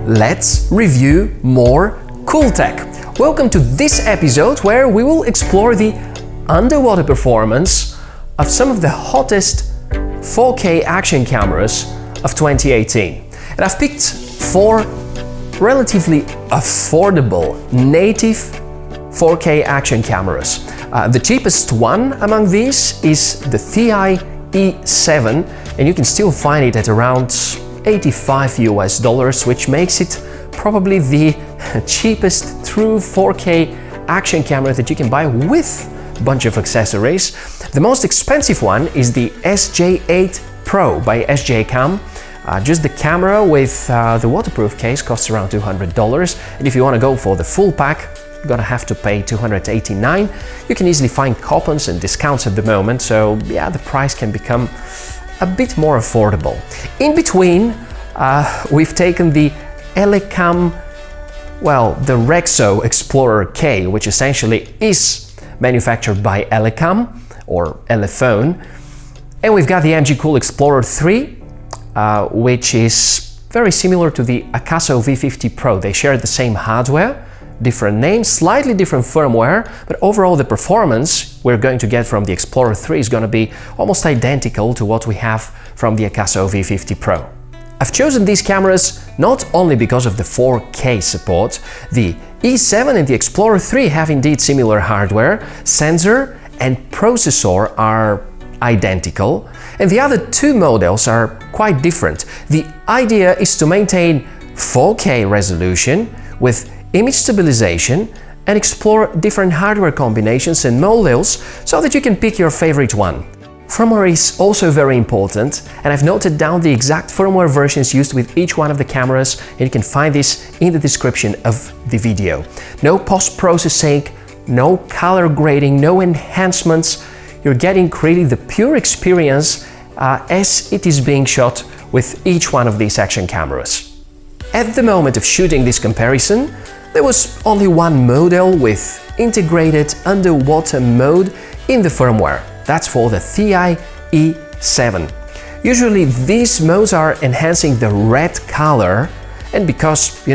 let's review more cool tech. Welcome to this episode where we will explore the underwater performance of some of the hottest 4K action cameras of 2018. And I've picked 4 relatively affordable native 4K action cameras. The cheapest one among these is the ThiEye E7, and you can still find it at around $85 US, which makes it probably the cheapest true 4K action camera that you can buy with a bunch of accessories. The most expensive one is the Sj8 Pro by SJCAM. Just the camera with the waterproof case costs around $200, and if you want to go for the full pack, you're gonna have to pay $289. You can easily find coupons and discounts at the moment, so yeah, the price can become a bit more affordable. In between, we've taken the Elecam, the Rexso Explorer K, which essentially is manufactured by Elecam or Elephone, and we've got the MGCool Explorer 3, which is very similar to the Akaso V50 Pro. They share the same hardware, different names, slightly different firmware, but overall the performance we're going to get from the Explorer 3 is going to be almost identical to what we have from the Akaso V50 Pro. I've chosen these cameras not only because of the 4K support. The E7 and the Explorer 3 have indeed similar hardware, sensor and processor are identical, and the other 2 models are quite different. The idea is to maintain 4K resolution with image stabilization and explore different hardware combinations and models so that you can pick your favorite one. Firmware is also very important, and I've noted down the exact firmware versions used with each one of the cameras, and you can find this in the description of the video. No post-processing, no color grading, no enhancements. You're getting really the pure experience as it is being shot with each one of these action cameras. At the moment of shooting this comparison, there was only one model with integrated underwater mode in the firmware. That's for the ThiEye E7. Usually these modes are enhancing the red color, and because,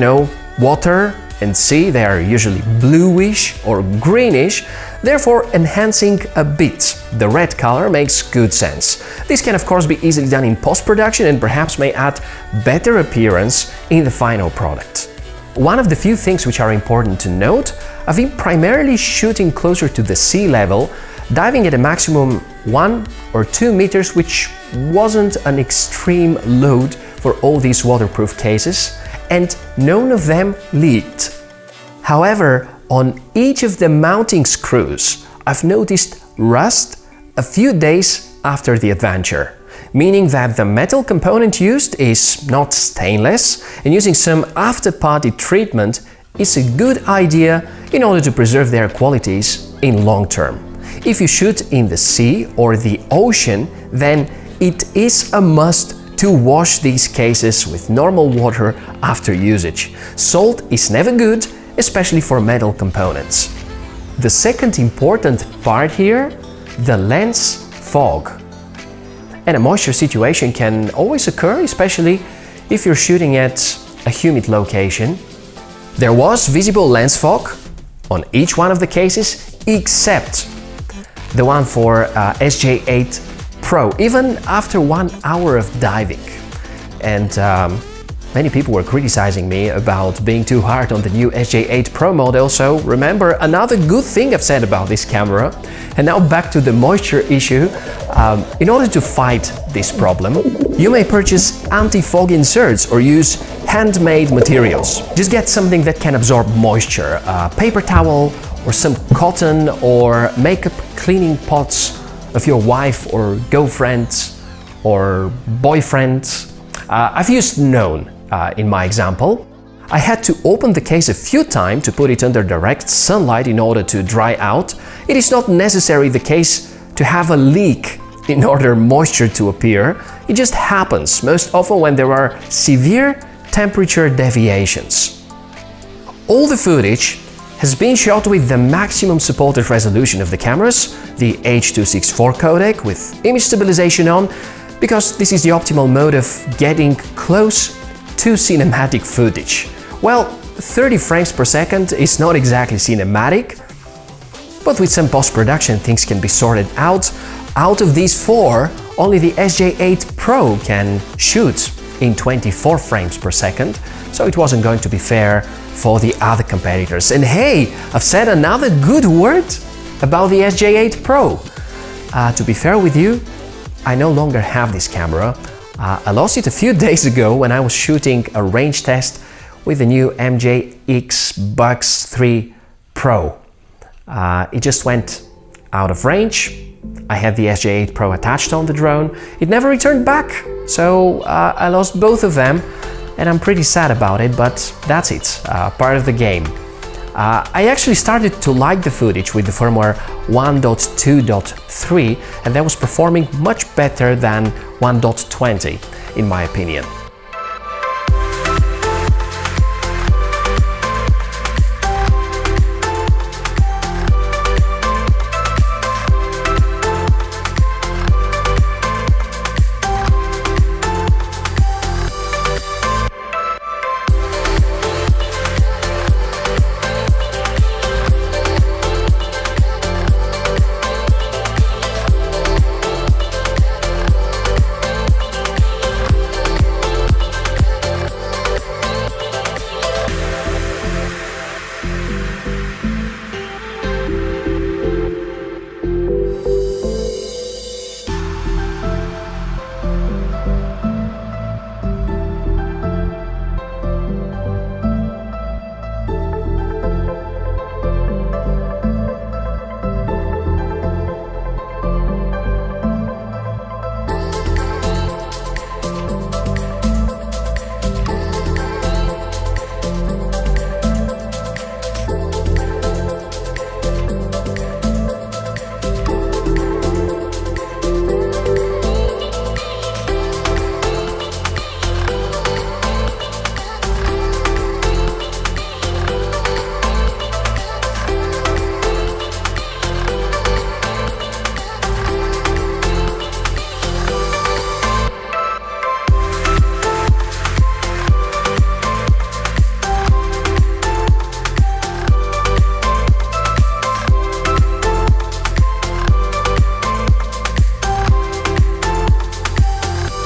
water and sea, they are usually bluish or greenish, therefore enhancing a bit the red color makes good sense. This can of course be easily done in post-production and perhaps may add better appearance in the final product. One of the few things which are important to note, I've been primarily shooting closer to the sea level, diving at a maximum 1 or 2 meters, which wasn't an extreme load for all these waterproof cases, and none of them leaked. However, on each of the mounting screws, I've noticed rust a few days after the adventure, meaning that the metal component used is not stainless, and using some after-party treatment is a good idea in order to preserve their qualities in long term. If you shoot in the sea or the ocean, then it is a must to wash these cases with normal water after usage. Salt is never good, especially for metal components. The second important part here, the lens fog. And a moisture situation can always occur, especially if you're shooting at a humid location. There was visible lens fog on each one of the cases except the one for Sj8 Pro, even after 1 hour of diving. And many people were criticizing me about being too hard on the new Sj8 Pro model, so remember another good thing I've said about this camera. And now back to the moisture issue. In order to fight this problem, you may purchase anti-fog inserts or use handmade materials. Just get something that can absorb moisture, a paper towel or some cotton, or makeup cleaning pots of your wife or girlfriend or boyfriend. I've used Known in my example. I had to open the case a few times to put it under direct sunlight in order to dry out. It is not necessary the case to have a leak in order moisture to appear. It just happens most often when there are severe temperature deviations. All the footage has been shot with the maximum supported resolution of the cameras, the H.264 codec with image stabilization on, because this is the optimal mode of getting close to cinematic footage. Well, 30 frames per second is not exactly cinematic, but with some post-production things can be sorted out. Out of these four, only the Sj8 Pro can shoot in 24 frames per second, so it wasn't going to be fair for the other competitors. And hey, I've said another good word about the Sj8 Pro. To be fair with you, I no longer have this camera. I lost it a few days ago when I was shooting a range test with the new MGCool 3 Pro. It just went out of range. I had the Sj8 Pro attached on the drone. It never returned back, so I lost both of them, and I'm pretty sad about it, but that's it, part of the game. I actually started to like the footage with the firmware 1.2.3, and that was performing much better than 1.20, in my opinion.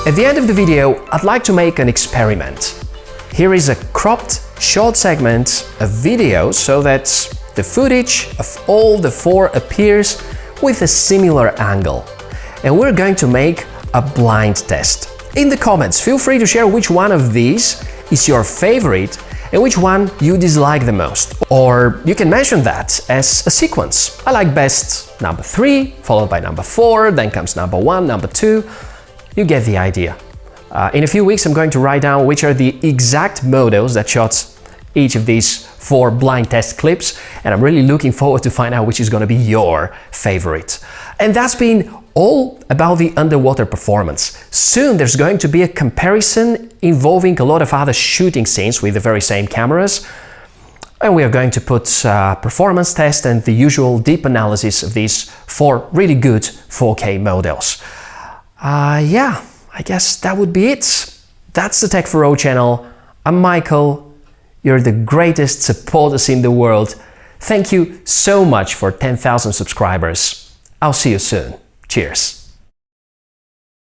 At the end of the video, I'd like to make an experiment. Here is a cropped short segment of video so that the footage of all the four appears with a similar angle. And we're going to make a blind test. In the comments, feel free to share which one of these is your favorite and which one you dislike the most. Or you can mention that as a sequence. I like best number 3, followed by number 4, then comes number 1, number 2. You get the idea. In a few weeks I'm going to write down which are the exact models that shot each of these 4 blind test clips, and I'm really looking forward to find out which is going to be your favorite. And that's been all about the underwater performance. Soon there's going to be a comparison involving a lot of other shooting scenes with the very same cameras, and we are going to put performance test and the usual deep analysis of these 4 really good 4K models. Yeah, I guess that would be it. That's the Tech4O channel. I'm Michael. You're the greatest supporters in the world. Thank you so much for 10,000 subscribers. I'll see you soon. Cheers.